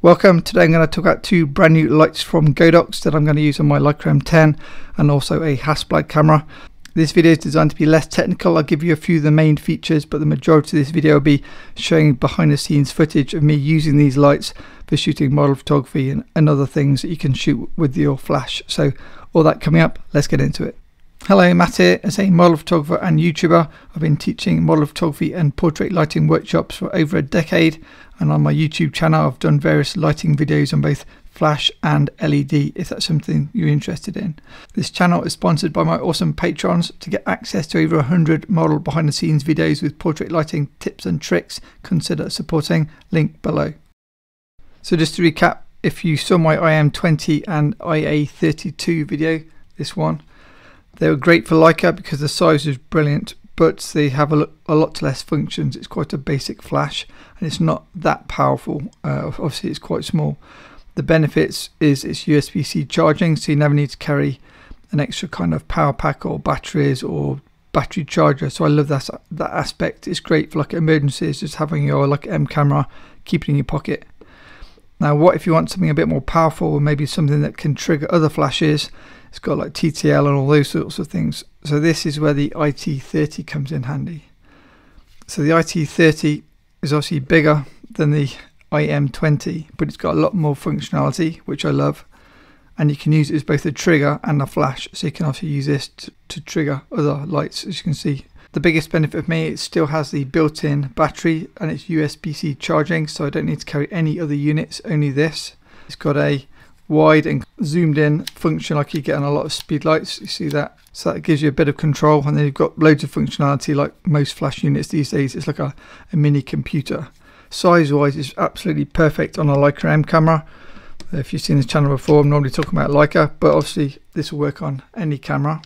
Welcome. Today I'm going to talk about two brand new lights from Godox that I'm going to use on my Leica M10 and also a Hasselblad camera. This video is designed to be less technical. I'll give you a few of the main features, but the majority of this video will be showing behind the scenes footage of me using these lights for shooting model photography and other things that you can shoot with your flash. So all that coming up, let's get into it. Hello, Matt here. As a model photographer and YouTuber, I've been teaching model photography and portrait lighting workshops for over a decade, and on my YouTube channel I've done various lighting videos on both flash and LED if that's something you're interested in. This channel is sponsored by my awesome patrons. To get access to over 100 model behind the scenes videos with portrait lighting tips and tricks, consider supporting, link below. So just to recap, if you saw my iM20 and iA32 video, this one, they were great for Leica because the size is brilliant, but they have a lot less functions. It's quite a basic flash and it's not that powerful. Obviously it's quite small. The benefits is it's USB-C charging, so you never need to carry an extra kind of power pack or batteries or battery charger. So I love that aspect. It's great for like emergencies, just having your like M camera, keep it in your pocket. Now what if you want something a bit more powerful, or maybe something that can trigger other flashes? It's got like TTL and all those sorts of things. So this is where the iT30 comes in handy. So the iT30 is obviously bigger than the iM20, but it's got a lot more functionality, which I love. And you can use it as both a trigger and a flash. So you can also use this to trigger other lights, as you can see. The biggest benefit for me, it still has the built-in battery and it's USB-C charging, so I don't need to carry any other units, only this. It's got a wide and zoomed in function like you get on a lot of speed lights, you see that? So that gives you a bit of control, and then you've got loads of functionality like most flash units these days. It's like a mini computer. Size wise it's absolutely perfect on a Leica M camera. If you've seen this channel before, I'm normally talking about Leica, but obviously this will work on any camera.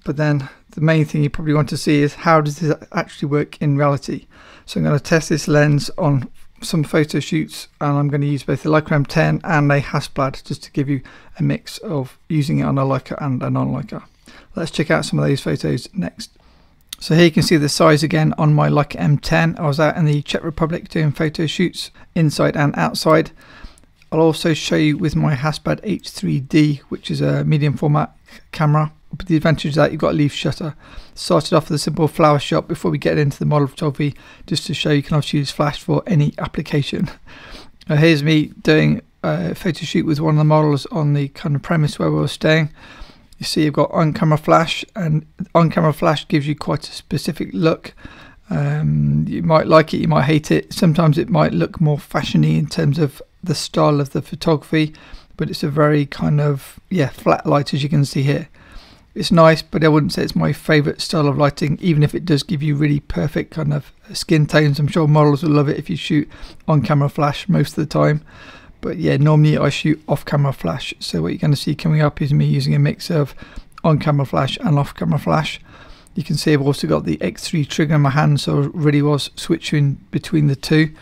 But then the main thing you probably want to see is how does this actually work in reality. So I'm going to test this lens on some photo shoots, and I'm going to use both the Leica M10 and a Hasselblad just to give you a mix of using it on a Leica and a non-Leica. Let's check out some of those photos next. So here you can see the size again on my Leica M10. I was out in the Czech Republic doing photo shoots inside and outside. I'll also show you with my Hasselblad H3D, which is a medium format camera. But the advantage is that you've got a leaf shutter. Started off with a simple flower shot before we get into the model photography, just to show you can also use flash for any application. Here's me doing a photo shoot with one of the models on the kind of premise where we were staying. You see you've got on-camera flash, and on-camera flash gives you quite a specific look. You might like it, you might hate it. Sometimes it might look more fashiony in terms of the style of the photography, but it's a very kind of flat light, as you can see here. It's nice, but I wouldn't say it's my favourite style of lighting, even if it does give you really perfect kind of skin tones. I'm sure models will love it if you shoot on-camera flash most of the time. But yeah, normally I shoot off-camera flash. So what you're going to see coming up is me using a mix of on-camera flash and off-camera flash. You can see I've also got the X3 trigger in my hand, so I really was switching between the two.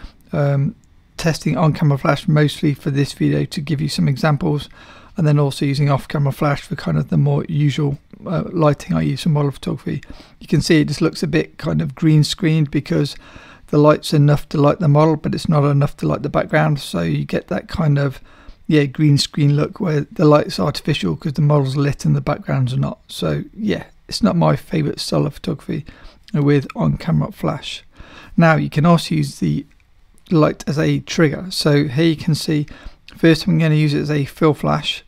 Testing on-camera flash mostly for this video to give you some examples, and then also using off-camera flash for kind of the more usual lighting I use for model photography. You can see it just looks a bit kind of green screened because the light's enough to light the model, but it's not enough to light the background, so you get that kind of green screen look where the light's artificial because the model's lit and the backgrounds are not. So yeah, it's not my favourite style of photography with on-camera flash. Now you can also use the light as a trigger. So here you can see first I'm going to use it as a fill flash.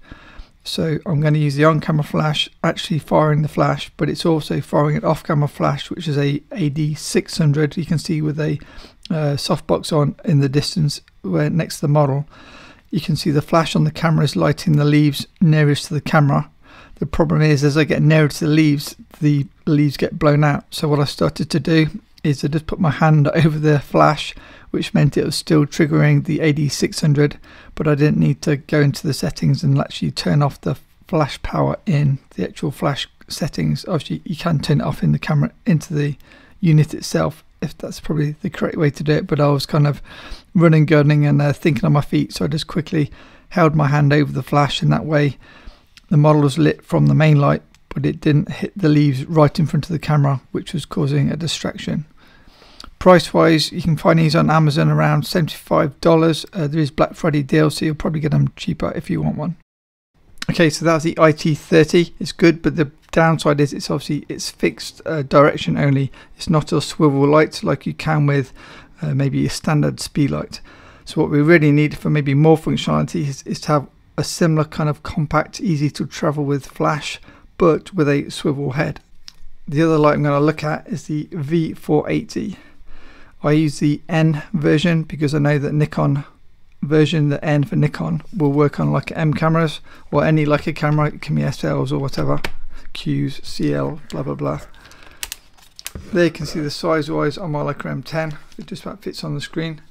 So I'm going to use the on-camera flash actually firing the flash, but it's also firing an off-camera flash, which is a AD600. You can see with a softbox on in the distance where next to the model. You can see the flash on the camera is lighting the leaves nearest to the camera. The problem is as I get nearer to the leaves get blown out. So what I started to do is I just put my hand over the flash, which meant it was still triggering the AD600, but I didn't need to go into the settings and actually turn off the flash power in the actual flash settings. Obviously you can turn it off in the camera into the unit itself, if that's probably the correct way to do it, but I was kind of running, gunning and thinking on my feet, so I just quickly held my hand over the flash, and that way the model was lit from the main light, but it didn't hit the leaves right in front of the camera, which was causing a distraction. Price wise, you can find these on Amazon around $75. There is Black Friday deal, so you'll probably get them cheaper if you want one. Okay, so that's the iT30. It's good, but the downside is it's fixed direction only. It's not a swivel light like you can with maybe a standard speed light. So what we really need for maybe more functionality is to have a similar kind of compact, easy to travel with flash, but with a swivel head. The other light I'm going to look at is the V480. I use the N version because I know that Nikon version, the N for Nikon, will work on Leica M cameras or any Leica camera. It can be SLs or whatever, Qs, CL, blah blah blah. There you can see the size wise on my Leica M10. It just about fits on the screen.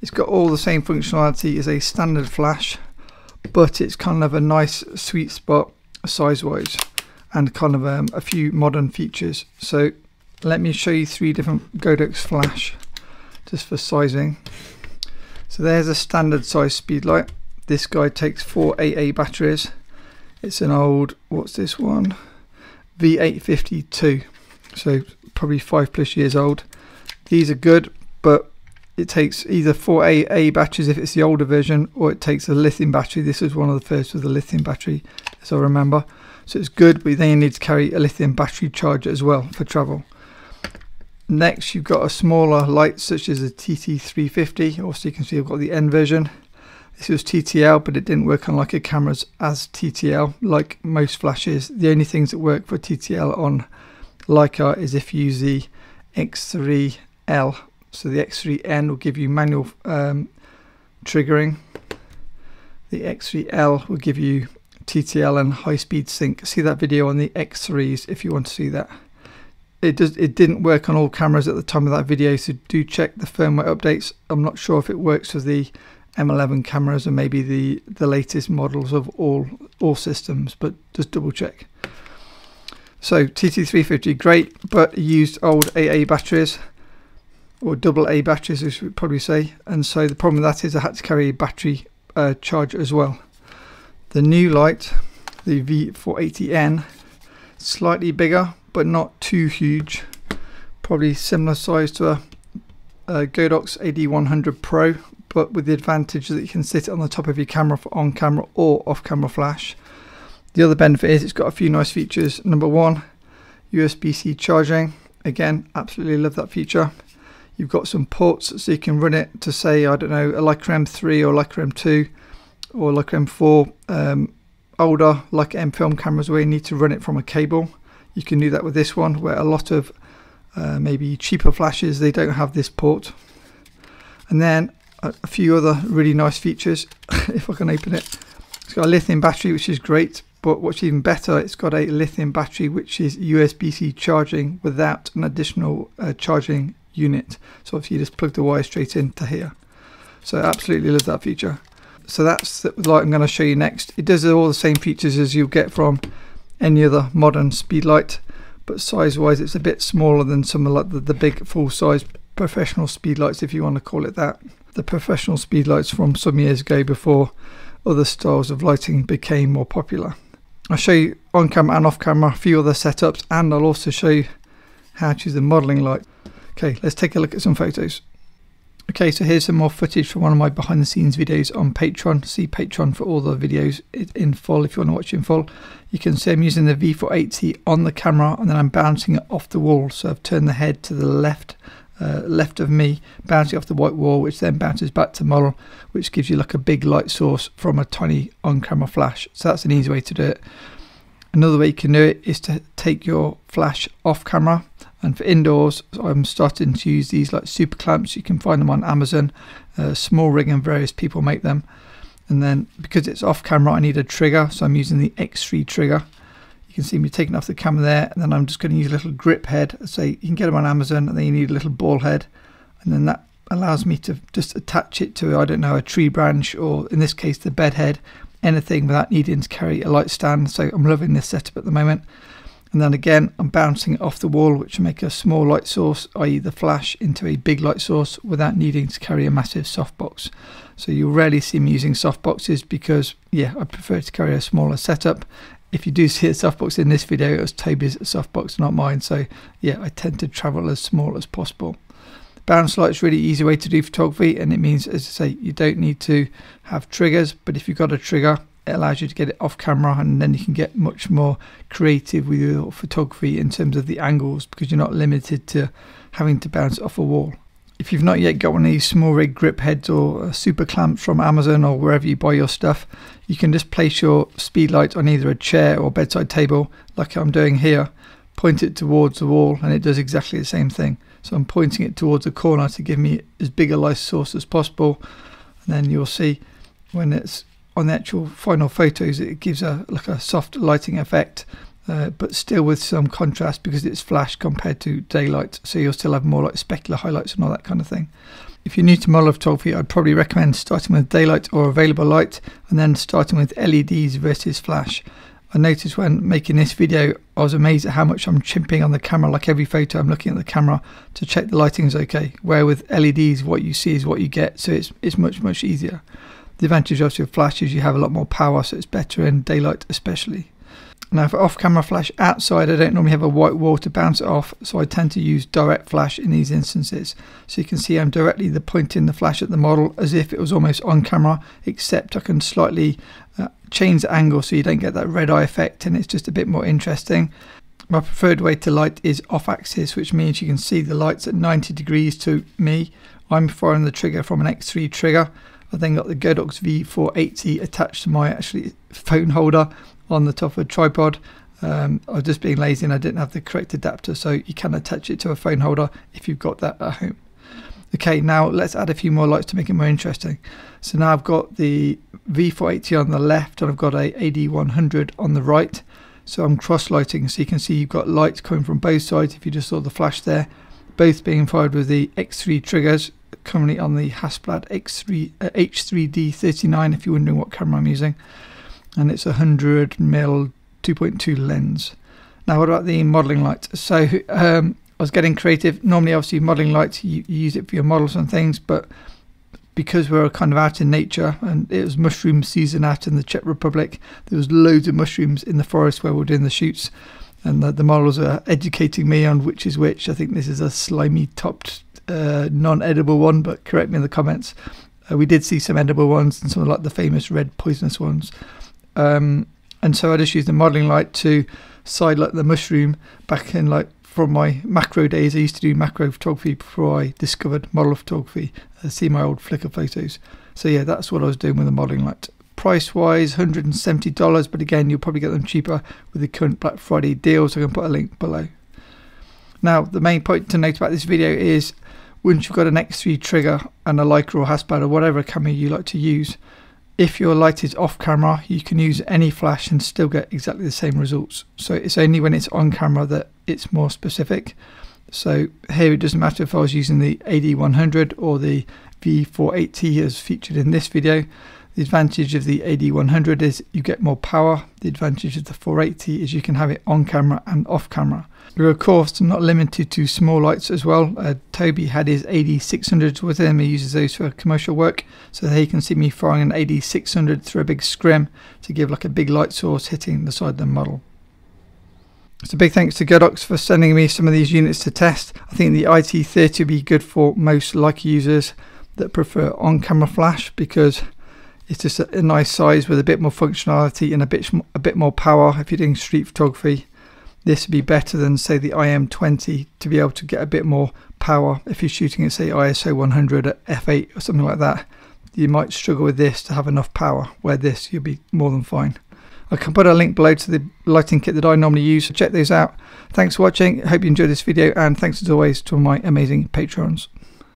It's got all the same functionality as a standard flash, but it's kind of a nice sweet spot size wise and kind of a few modern features. So let me show you 3 different Godox flash just for sizing. So there's a standard size speed light. This guy takes 4 AA batteries. It's an old, what's this one? V850 so probably 5+ years old. These are good, but it takes either 4 AA batteries if it's the older version, or it takes a lithium battery. This was one of the first with a lithium battery, as I remember. So it's good, but then you need to carry a lithium battery charger as well for travel. Next, you've got a smaller light such as a TT350. Also, you can see I've got the N version. This was TTL, but it didn't work on Leica cameras as TTL like most flashes. The only things that work for TTL on Leica is if you use the X3L. So the X3N will give you manual triggering. The X3L will give you TTL and high-speed sync. See that video on the X3s if you want to see that. It didn't work on all cameras at the time of that video, so do check the firmware updates. I'm not sure if it works with the M11 cameras or maybe the latest models of all systems, but just double check. So TT350, great, but used old AA batteries, or AA batteries, as we would probably say. And so the problem with that is I had to carry a battery charger as well. The new light, the V480N, slightly bigger, but not too huge. Probably similar size to a Godox AD100 Pro, but with the advantage that you can sit it on the top of your camera for on-camera or off-camera flash. The other benefit is it's got a few nice features. Number 1, USB-C charging. Again, absolutely love that feature. You've got some ports so you can run it to, say, I don't know, a Leica M3 or Leica M2 or Leica M4, older Leica M film cameras where you need to run it from a cable. You can do that with this one, where a lot of maybe cheaper flashes, they don't have this port. And then a few other really nice features. If I can open it, it's got a lithium battery, which is great, but what's even better, it's got a lithium battery which is USB-C charging without an additional charging unit. So obviously you just plug the wire straight into here. So I absolutely love that feature. So that's the light I'm going to show you next. It does all the same features as you'll get from any other modern speed light, but size wise it's a bit smaller than some of the big full size professional speed lights, if you want to call it that. The professional speed lights from some years ago, before other styles of lighting became more popular. I'll show you on camera and off camera a few other setups, and I'll also show you how to use the modeling light. Okay, let's take a look at some photos. Okay, so here's some more footage from one of my behind the scenes videos on Patreon. See Patreon for all the videos in full if you want to watch in full. You can see I'm using the V480 on the camera and then I'm bouncing it off the wall. So I've turned the head to the left of me, bouncing off the white wall, which then bounces back to model, which gives you like a big light source from a tiny on-camera flash. So that's an easy way to do it. Another way you can do it is to take your flash off camera. And for indoors, I'm starting to use these like super clamps. You can find them on Amazon. Small rig and various people make them. And then because it's off camera, I need a trigger. So I'm using the X3 trigger. You can see me taking off the camera there. And then I'm just going to use a little grip head. So you can get them on Amazon, and then you need a little ball head. And then that allows me to just attach it to, I don't know, a tree branch, or in this case, the bed head, anything without needing to carry a light stand. So I'm loving this setup at the moment. And then again, I'm bouncing it off the wall, which will make a small light source, i.e. the flash, into a big light source without needing to carry a massive softbox. So you'll rarely see me using softboxes because, yeah, I prefer to carry a smaller setup. If you do see a softbox in this video, it was Toby's softbox, not mine. So yeah, I tend to travel as small as possible. Bounce light is really easy way to do photography, and it means, as I say, you don't need to have triggers, but if you've got a trigger, it allows you to get it off camera, and then you can get much more creative with your photography in terms of the angles, because you're not limited to having to bounce off a wall. If you've not yet got one of these small rig grip heads or super clamps from Amazon or wherever you buy your stuff, you can just place your speed light on either a chair or bedside table like I'm doing here, point it towards the wall, and it does exactly the same thing. So I'm pointing it towards a corner to give me as big a light source as possible, and then you'll see when it's on the actual final photos it gives like a soft lighting effect, but still with some contrast because it's flash compared to daylight, so you'll still have more like specular highlights and all that kind of thing. If you're new to model photography, I'd probably recommend starting with daylight or available light, and then starting with LEDs versus flash. I noticed when making this video, I was amazed at how much I'm chimping on the camera. Like every photo, I'm looking at the camera to check the lighting is okay. Where with LEDs, what you see is what you get, so it's much easier. The advantage obviously of flash is you have a lot more power, so it's better in daylight especially. Now for off-camera flash outside, I don't normally have a white wall to bounce it off, so I tend to use direct flash in these instances. So you can see I'm directly pointing the flash at the model as if it was almost on camera, except I can slightly change the angle so you don't get that red eye effect, and it's just a bit more interesting. My preferred way to light is off axis, which means you can see the lights at 90 degrees to me. I'm firing the trigger from an X3 trigger. I've then got the Godox V480 attached to my actually phone holder on the top of a tripod. I was just being lazy and I didn't have the correct adapter, so you can attach it to a phone holder if you've got that at home. Okay, now let's add a few more lights to make it more interesting. So now I've got the V480 on the left and I've got a AD100 on the right. So I'm cross lighting, so you can see you've got lights coming from both sides if you just saw the flash there, both being fired with the X3 triggers, currently on the Hasselblad H3D39 if you're wondering what camera I'm using, and it's a 100mm 2.2 lens. Now what about the modelling light? So I was getting creative. Normally obviously modelling lights you use it for your models and things, but because we're kind of out in nature and it was mushroom season out in the Czech Republic, there was loads of mushrooms in the forest where we're doing the shoots, and the models are educating me on which is which. I think this is a slimy topped non-edible one, but correct me in the comments. We did see some edible ones and some like the famous red poisonous ones, and so I just used the modelling light to side light the mushroom. Back in like from my macro days, I used to do macro photography before I discovered model photography. See my old Flickr photos. So yeah, that's what I was doing with the modelling light. Price wise, $170, but again you'll probably get them cheaper with the current Black Friday deal, so I can put a link below. Now the main point to note about this video is once you've got an X3 trigger and a Leica or Hasselblad or whatever camera you like to use, if your light is off camera you can use any flash and still get exactly the same results. So it's only when it's on camera that it's more specific. So here it doesn't matter if I was using the AD100 or the V480 as featured in this video. The advantage of the AD100 is you get more power. The advantage of the 480 is you can have it on camera and off camera. We're of course not limited to small lights as well. Toby had his AD600s with him. He uses those for commercial work. So there you can see me firing an AD600 through a big scrim to give like a big light source hitting the side of the model. So big thanks to Godox for sending me some of these units to test. I think the iT30 will be good for most Leica users that prefer on-camera flash because it's just a nice size with a bit more functionality and a bit more power if you're doing street photography. This would be better than say the IM20 to be able to get a bit more power if you're shooting at say ISO 100 at f8 or something like that. You might struggle with this to have enough power, where this you'll be more than fine. I can put a link below to the lighting kit that I normally use, so check those out. Thanks for watching, I hope you enjoyed this video, and thanks as always to all my amazing patrons.